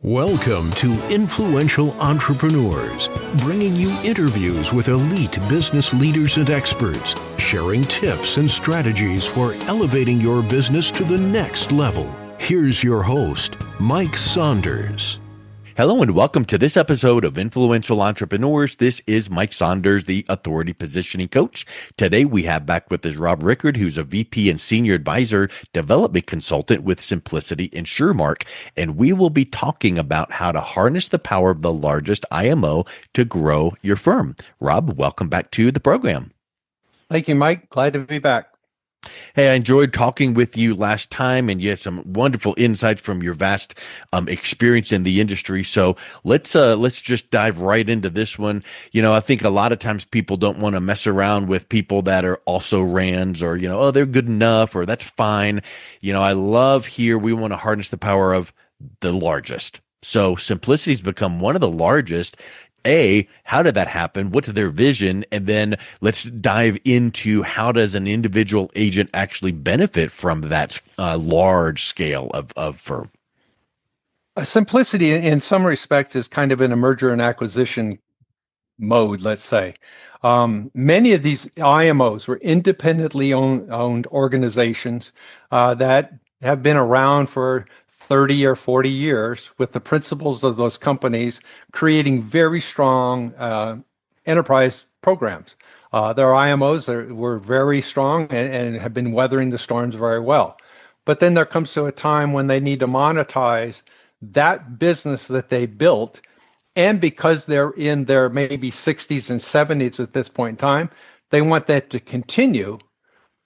Welcome to Influential Entrepreneurs, bringing you interviews with elite business leaders and experts, sharing tips and strategies for elevating your business to the next level. Here's your host, Mike Saunders. Hello and welcome to this episode of Influential Entrepreneurs. This is Mike Saunders, the Authority Positioning Coach. Today we have back with us Rob Rickard, who's a VP and Senior Advisor Development Consultant with Simplicity InsurMark. And we will be talking about how to harness the power of the largest IMO to grow your firm. Rob, welcome back to the program. Thank you, Mike. Glad to be back. Hey, I enjoyed talking with you last time, and you had some wonderful insights from your vast experience in the industry. So let's just dive right into this one. You know, I think a lot of times people don't want to mess around with people that are also RANs or, oh, they're good enough or that's fine. I love here we want to harness the power of the largest. So Simplicity's become one of the largest. How did that happen? What's their vision? And then let's dive into how does an individual agent actually benefit from that large scale of firm? Simplicity, in some respects, is kind of in a merger and acquisition mode, let's say. Many of these IMOs were independently owned organizations that have been around for 30 or 40 years, with the principles of those companies creating very strong enterprise programs. Their IMOs were very strong and have been weathering the storms very well. But then there comes to a time when they need to monetize that business that they built. And because they're in their maybe 60s and 70s at this point in time, they want that to continue,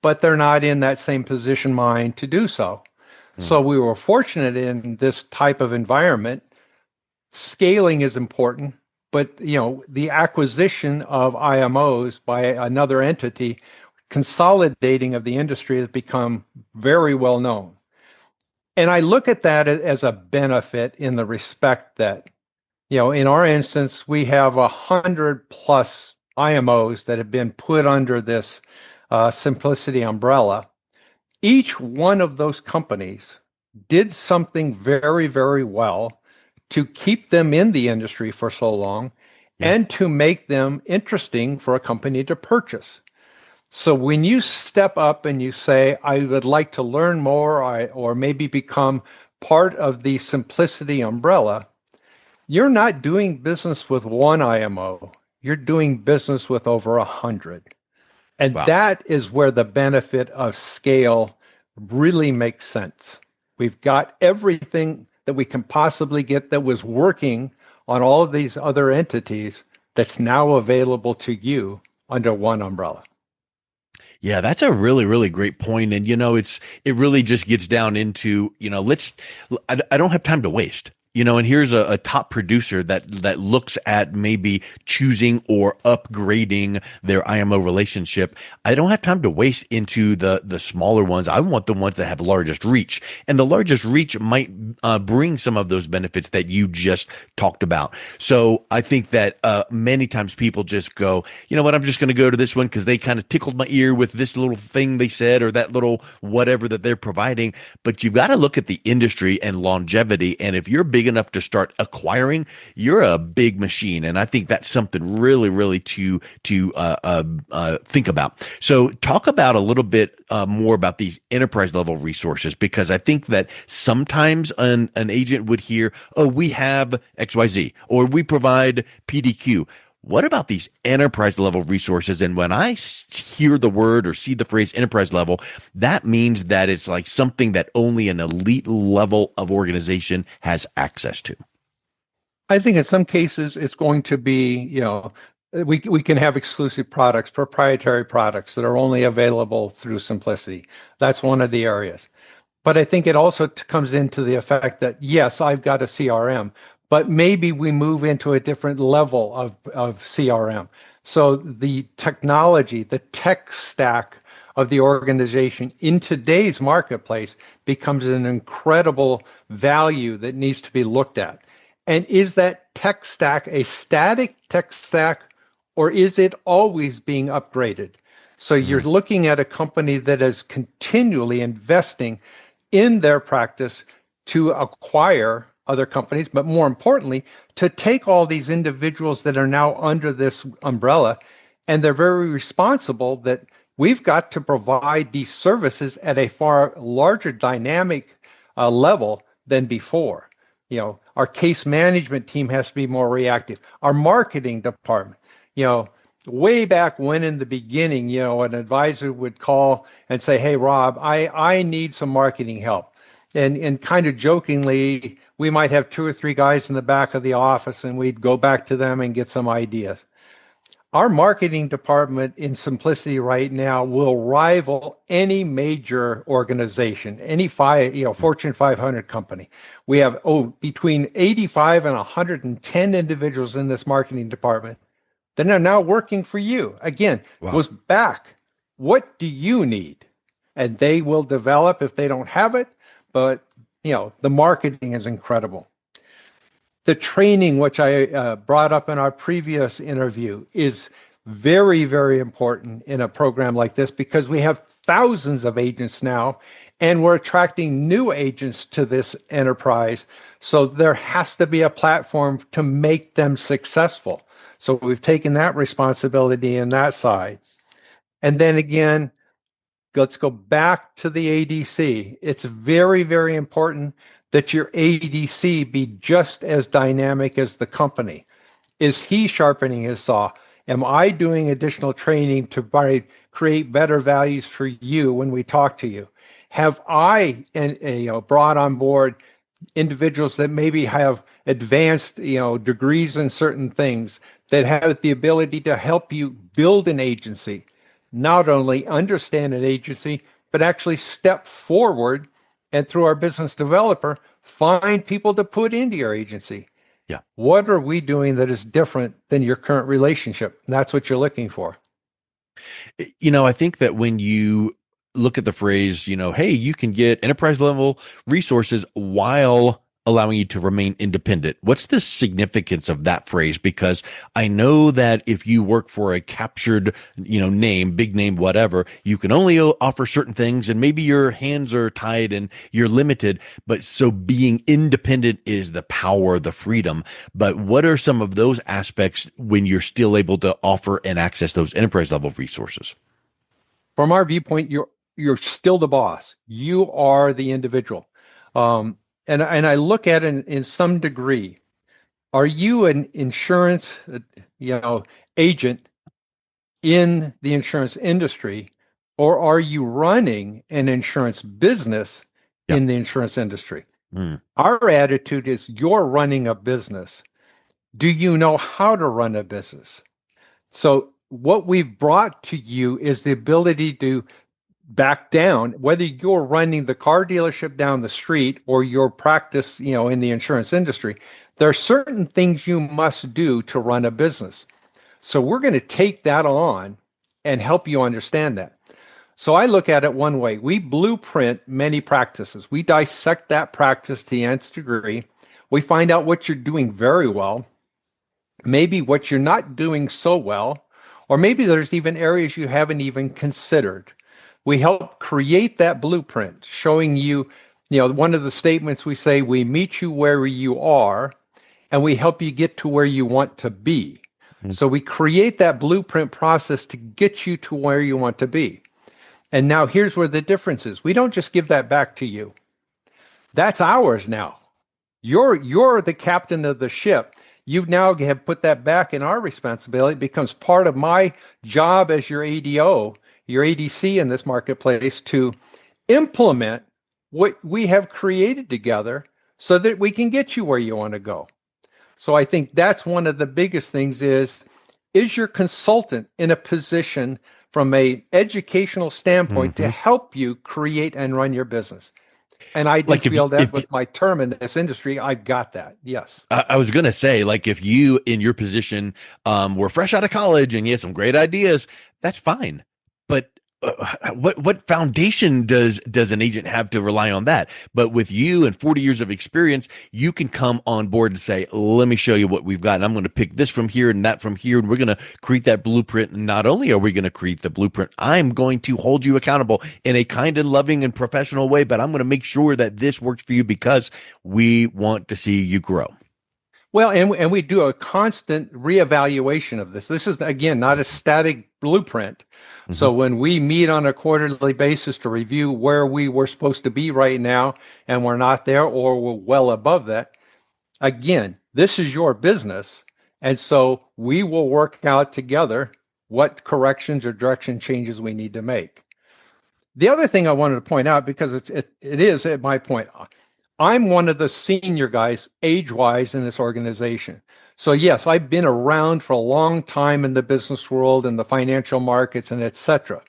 but they're not in that same position mind to do so. So we were fortunate in this type of environment. Scaling is important, but the acquisition of IMOs by another entity, consolidating of the industry has become very well known. And I look at that as a benefit in the respect that, in our instance, we have 100 plus IMOs that have been put under this Simplicity umbrella. Each one of those companies did something very, very well to keep them in the industry for so long and to make them interesting for a company to purchase. So when you step up and you say, I would like to learn more or maybe become part of the Simplicity umbrella, you're not doing business with one IMO. You're doing business with over 100. And that is where the benefit of scale really makes sense. We've got everything that we can possibly get that was working on all of these other entities that's now available to you under one umbrella. Yeah, that's a really, really great point. And, it really just gets down into, I don't have time to waste. And here's a top producer that looks at maybe choosing or upgrading their IMO relationship. I don't have time to waste into the smaller ones. I want the ones that have largest reach, and the largest reach might bring some of those benefits that you just talked about. So I think that many times people just go, you know what, I'm just going to go to this one because they kind of tickled my ear with this little thing they said or that little whatever that they're providing. But you've got to look at the industry and longevity, and if you're big enough to start acquiring, you're a big machine. And I think that's something really, really to think about. So talk about a little bit more about these enterprise level resources, because I think that sometimes an agent would hear, oh, we have XYZ or we provide PDQ. What about these enterprise level resources? And when I hear the word or see the phrase enterprise level, that means that it's like something that only an elite level of organization has access to. I think in some cases it's going to be, we can have exclusive products, proprietary products that are only available through Simplicity. That's one of the areas. But I think it also comes into the effect that, yes, I've got a CRM, but maybe we move into a different level of CRM. So the technology, the tech stack of the organization in today's marketplace becomes an incredible value that needs to be looked at. And is that tech stack a static tech stack, or is it always being upgraded? So you're looking at a company that is continually investing in their practice to acquire other companies, but more importantly, to take all these individuals that are now under this umbrella, and they're very responsible that we've got to provide these services at a far larger dynamic level than before. Our case management team has to be more reactive. Our marketing department, way back when in the beginning, an advisor would call and say, "Hey, Rob, I need some marketing help." And kind of jokingly, we might have 2 or 3 guys in the back of the office, and we'd go back to them and get some ideas. Our marketing department in simplicity right now will rival any major organization, any Fortune 500 company. We have between 85 and 110 individuals in this marketing department that are now working for you. Again, goes back. What do you need? And they will develop if they don't have it. But the marketing is incredible. The training, which I brought up in our previous interview, is very, very important in a program like this because we have thousands of agents now, and we're attracting new agents to this enterprise. So there has to be a platform to make them successful. So we've taken that responsibility in that side. And then again, let's go back to the ADC. It's very, very important that your ADC be just as dynamic as the company. Is he sharpening his saw? Am I doing additional training to create better values for you when we talk to you? Have I brought on board individuals that maybe have advanced degrees in certain things that have the ability to help you build an agency, not only understand an agency, but actually step forward and through our business developer, find people to put into your agency. Yeah. What are we doing that is different than your current relationship? And that's what you're looking for. I think that when you look at the phrase, hey, you can get enterprise level resources while allowing you to remain independent. What's the significance of that phrase? Because I know that if you work for a captured, name, big name, whatever, you can only offer certain things and maybe your hands are tied and you're limited. But so being independent is the power, the freedom. But what are some of those aspects when you're still able to offer and access those enterprise level resources? From our viewpoint, you're still the boss. You are the individual. And I look at it in some degree. Are you an insurance, agent in the insurance industry, or are you running an insurance business in the insurance industry? Our attitude is you're running a business. Do you know how to run a business? So what we've brought to you is the ability to back down, whether you're running the car dealership down the street or your practice, in the insurance industry, there are certain things you must do to run a business. So we're going to take that on and help you understand that. So I look at it one way. We blueprint many practices. We dissect that practice to the nth degree. We find out what you're doing very well, maybe what you're not doing so well, or maybe there's even areas you haven't even considered. We help create that blueprint, showing you, one of the statements we say, we meet you where you are, and we help you get to where you want to be. So we create that blueprint process to get you to where you want to be. And now here's where the difference is. We don't just give that back to you. That's ours now. You're the captain of the ship. You now have put that back in our responsibility. It becomes part of my job as your ADO, your ADC in this marketplace, to implement what we have created together so that we can get you where you want to go. So I think that's one of the biggest things is your consultant in a position from a educational standpoint to help you create and run your business? And I do feel that with my term in this industry, I've got that. Yes. I was going to say, if you in your position were fresh out of college and you had some great ideas, that's fine. But what foundation does an agent have to rely on that? But with you and 40 years of experience, you can come on board and say, let me show you what we've got. And I'm going to pick this from here and that from here. And we're going to create that blueprint. And not only are we going to create the blueprint, I'm going to hold you accountable in a kind and loving and professional way, but I'm going to make sure that this works for you because we want to see you grow. Well, and we do a constant reevaluation of this. This is, again, not a static blueprint. So when we meet on a quarterly basis to review where we were supposed to be right now and we're not there or we're well above that, again, this is your business. And so we will work out together what corrections or direction changes we need to make. The other thing I wanted to point out, because it is at my point, I'm one of the senior guys age-wise in this organization. So yes, I've been around for a long time in the business world and the financial markets and et cetera.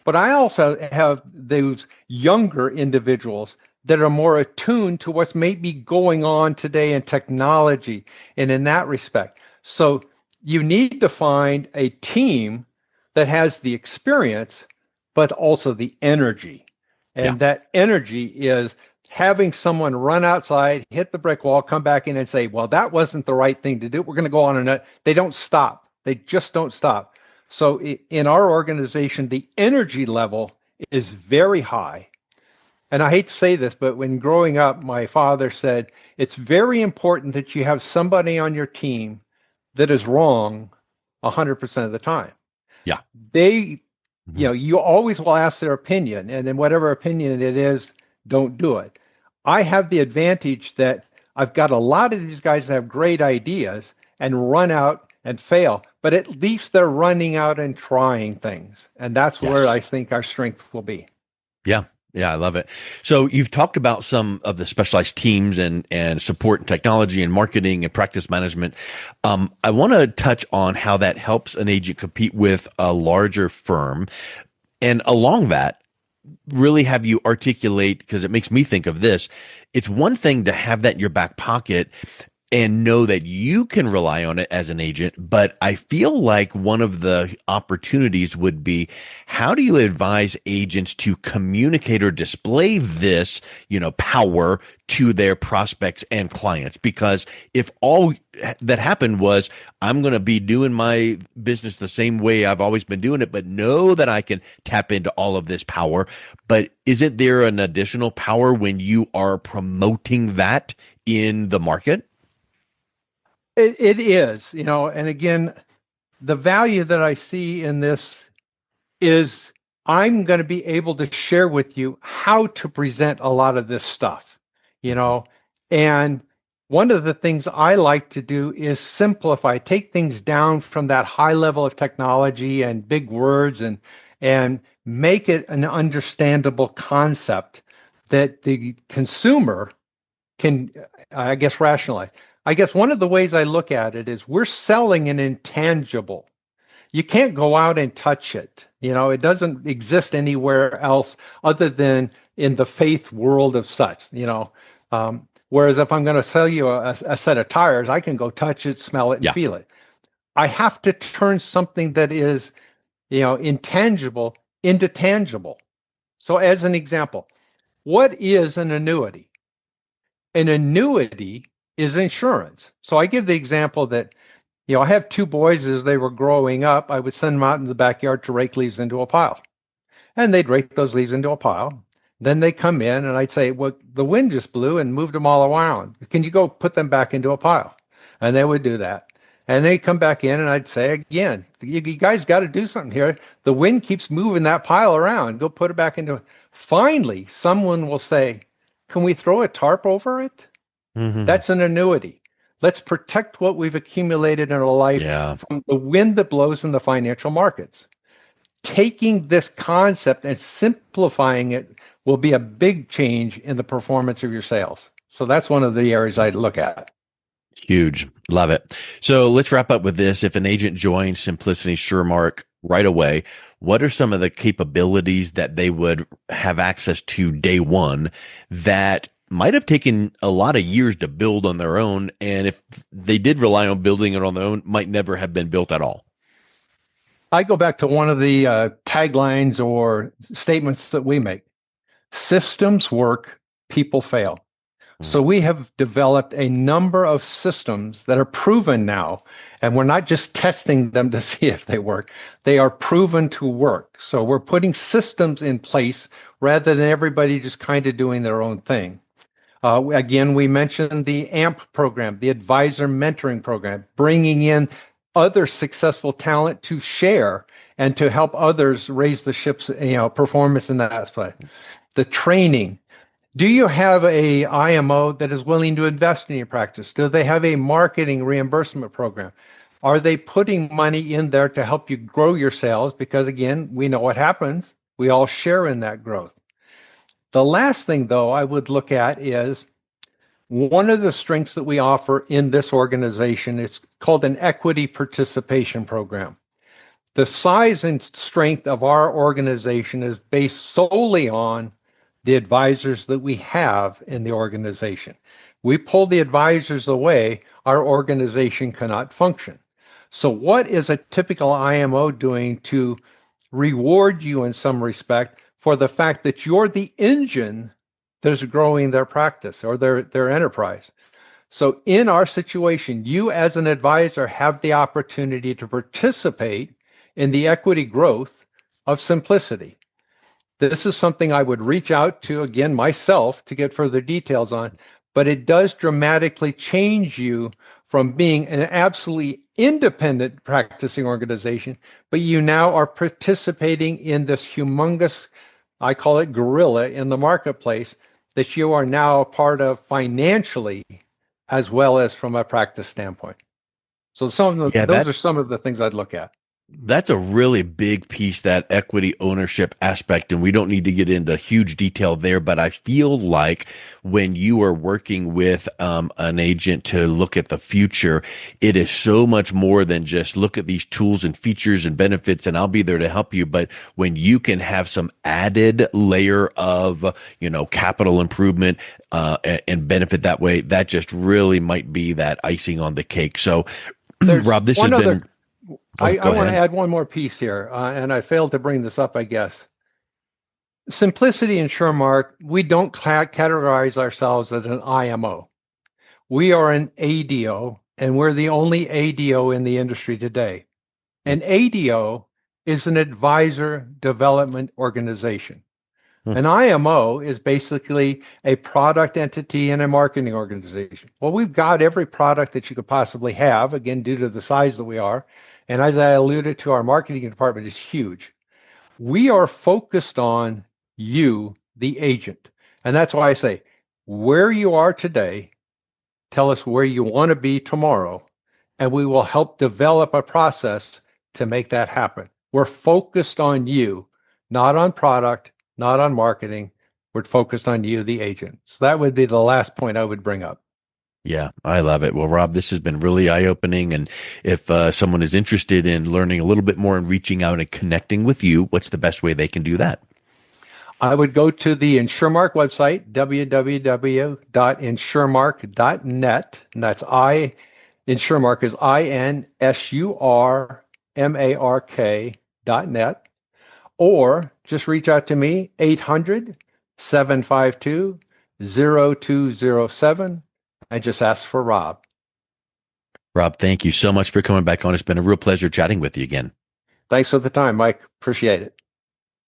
But I also have those younger individuals that are more attuned to what's maybe going on today in technology and in that respect. So you need to find a team that has the experience, but also the energy. And that energy is having someone run outside, hit the brick wall, come back in and say, well, that wasn't the right thing to do. We're going to go on and they don't stop. They just don't stop. So in our organization, the energy level is very high. And I hate to say this, but when growing up, my father said, it's very important that you have somebody on your team that is wrong 100% of the time. Yeah. They, you always will ask their opinion, and then whatever opinion it is, don't do it. I have the advantage that I've got a lot of these guys that have great ideas and run out and fail, but at least they're running out and trying things. And that's where I think our strength will be. Yeah. Yeah, I love it. So you've talked about some of the specialized teams and support and technology and marketing and practice management. I want to touch on how that helps an agent compete with a larger firm. And along that, really have you articulate, because it makes me think of this. It's one thing to have that in your back pocket and know that you can rely on it as an agent. But I feel like one of the opportunities would be, how do you advise agents to communicate or display this, power to their prospects and clients? Because if all that happened was, I'm going to be doing my business the same way I've always been doing it, but know that I can tap into all of this power. But isn't there an additional power when you are promoting that in the market? It is, and again, the value that I see in this is I'm going to be able to share with you how to present a lot of this stuff, and one of the things I like to do is simplify, take things down from that high level of technology and big words and make it an understandable concept that the consumer can, I guess, rationalize. I guess one of the ways I look at it is we're selling an intangible. You can't go out and touch it. It doesn't exist anywhere else other than in the faith world of such, whereas if I'm going to sell you a set of tires, I can go touch it, smell it, and feel it. I have to turn something that is, intangible into tangible. So as an example, what is an annuity? An annuity is insurance. So I give the example that, I have two boys. As they were growing up, I would send them out in the backyard to rake leaves into a pile. And they'd rake those leaves into a pile. Then they come in and I'd say, well, the wind just blew and moved them all around. Can you go put them back into a pile? And they would do that. And they come back in and I'd say again, you guys got to do something here. The wind keeps moving that pile around. Go put it back into it. Finally, someone will say, can we throw a tarp over it? Mm-hmm. That's an annuity. Let's protect what we've accumulated in our life from the wind that blows in the financial markets. Taking this concept and simplifying it will be a big change in the performance of your sales. So that's one of the areas I look at. Huge. Love it. So let's wrap up with this. If an agent joins Simplicity InsurMark right away, what are some of the capabilities that they would have access to day one that might have taken a lot of years to build on their own, and if they did rely on building it on their own, might never have been built at all? I go back to one of the taglines or statements that we make. Systems work, people fail. So we have developed a number of systems that are proven now, and we're not just testing them to see if they work. They are proven to work. So we're putting systems in place rather than everybody just kind of doing their own thing. Again, we mentioned the AMP program, the Advisor Mentoring Program, bringing in other successful talent to share and to help others raise the ship's performance in that aspect. The training. Do you have a IMO that is willing to invest in your practice? Do they have a marketing reimbursement program? Are they putting money in there to help you grow your sales? Because again, we know what happens. We all share in that growth. The last thing, though, I would look at is one of the strengths that we offer in this organization. It's called an equity participation program. The size and strength of our organization is based solely on the advisors that we have in the organization. We pull the advisors away, our organization cannot function. So what is a typical IMO doing to reward you in some respect for the fact that you're the engine that is growing their practice or their enterprise? So in our situation, you as an advisor have the opportunity to participate in the equity growth of Simplicity. This is something I would reach out to, again, myself to get further details on, but it does dramatically change you from being an absolutely independent practicing organization, but you now are participating in this humongous, I call it gorilla in the marketplace, that you are now a part of financially as well as from a practice standpoint. So those are some of the things I'd look at. That's a really big piece, that equity ownership aspect, and we don't need to get into huge detail there, but I feel like when you are working with an agent to look at the future, it is so much more than just look at these tools and features and benefits and I'll be there to help you. But when you can have some added layer of, capital improvement and benefit that way, that just really might be that icing on the cake. So Rob, this has been... I want to add one more piece here, and I failed to bring this up, I guess. Simplicity InsurMark, we don't categorize ourselves as an IMO. We are an ADO, and we're the only ADO in the industry today. An ADO is an advisor development organization. An IMO is basically a product entity and a marketing organization. Well, we've got every product that you could possibly have, again, due to the size that we are. And as I alluded to, our marketing department is huge. We are focused on you, the agent. And that's why I say, where you are today, tell us where you want to be tomorrow, and we will help develop a process to make that happen. We're focused on you, not on product, not on marketing. We're focused on you, the agent. So that would be the last point I would bring up. Yeah, I love it. Well, Rob, this has been really eye-opening. And if someone is interested in learning a little bit more and reaching out and connecting with you, what's the best way they can do that? I would go to the InsurMark website, www.insurmark.net. And that's InsurMark is INSURMARK.net. Or just reach out to me, 800-752-0207. And just ask for Rob. Rob, thank you so much for coming back on. It's been a real pleasure chatting with you again. Thanks for the time, Mike. Appreciate it.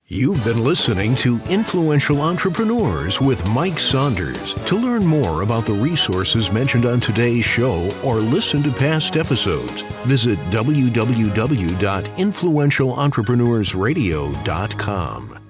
You've been listening to Influential Entrepreneurs with Mike Saunders. To learn more about the resources mentioned on today's show or listen to past episodes, visit www.influentialentrepreneurssradio.com.